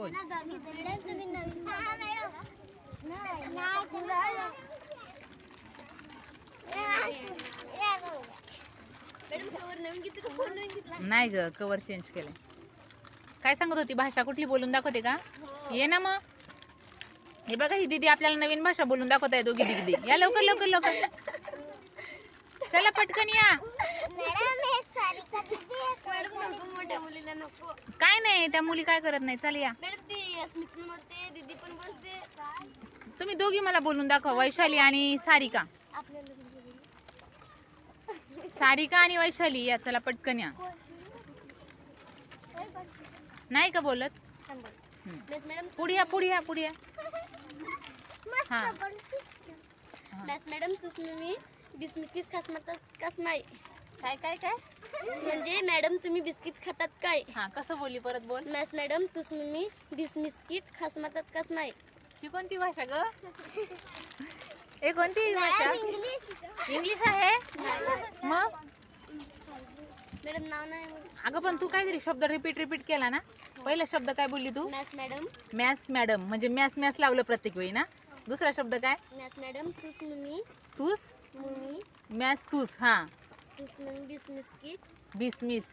बोल. नाही ग, कवर चेंज केलंय. काय सांगत होती? भाषा कुठली बोलून दाखवते का? ये ना मग. हे बघा, ही दीदी आपल्याला नवीन भाषा बोलून दाखवत आहे. दोघी दीदी या लवकर लवकर लवकर. चला पटकन या. काय नाही, त्या मुली काय करत नाही. चल या. तुम्ही दोघी मला बोलून दाखवा, वैशाली आणि सारिका. सारिका आणि वैशाली या, चला पटकन या. नाही का बोलत? पुढे पुढे पुढे. हा मॅडम तुम्ही बिस्किट खास नाही. काय काय काय म्हणजे मॅडम तुम्ही बिस्किट खातात काय? हा, कसं बोलली? परत बोल. मॅडम तुम्ही बिस्किट खातात कस नाही? ही कोणती भाषा ग? हे कोणती भाषा? इंग्लिश आहे. मग मॅडम नाव नाही. अगं पण तू काहीतरी शब्द रिपीट केला ना. पहिला शब्द काय बोलली तू? मॅडम. मॅथ्स मॅडम म्हणजे मॅथ्स लावलं प्रत्येक वेळी ना. दुसरा शब्द काय? मॅडम तुम्ही तूस. मॅथ्स तूस. हा, बिस्किट बिसमिस.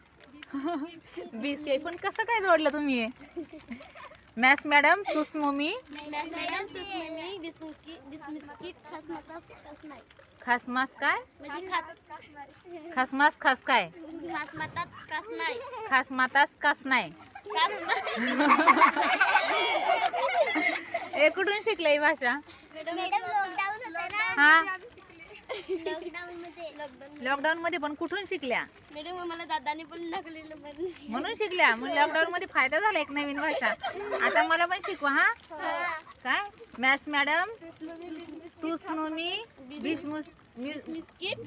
बीस पण कसं काय जोडलं तुम्ही? मॅथ्स मॅडम तूस मम्मी. मॅडम तुम्ही बिस्किट खास नाही. खासमास काय? म्हणजे खासमास खास काय? खास मातात कस नाही. खास मातास कास नाही. हे कुठून शिकलं ही भाषा? हा, लॉकडाऊन मध्ये. पण कुठून शिकल्या? मॅडम मला दादाने पण दाखवलेलं म्हणून शिकल्या. मग लॉकडाऊन मध्ये फायदा झाला एक नवीन भाषा. आता मला पण शिकवा. हा, काय? मॅथ्स मॅडम तूस मम्मी बिस्किट.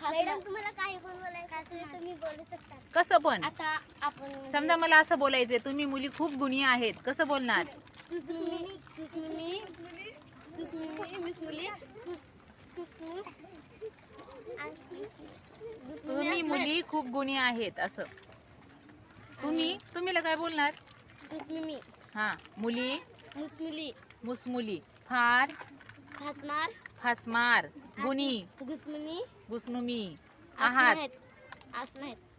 मॅडम तुम्हाला काही पण बोलायचं असेल तुम्ही बोलू शकता. कसं पण? आता आपण समजा मला असं बोलायचंय, तुम्ही मुली खूप गुणी आहेत. कसं बोलणार? तुम्ही मुली खूप गुणी आहेत असं. तुम्हीला काय बोलणार? हा, मुली मुसमुली फार फासमार गुणी गुसनुमी आहात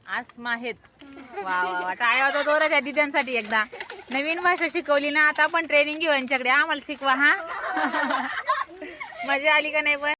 आसमाहेत. वा वा वा, टाळ्या वाजवा जोरात त्या दिद्यांसाठी. एकदा नवीन भाषा शिकवली ना. आता आपण ट्रेनिंग घेऊ यांच्याकडे. आम्हाला शिकवा. हा, मजा आली का नाही पण?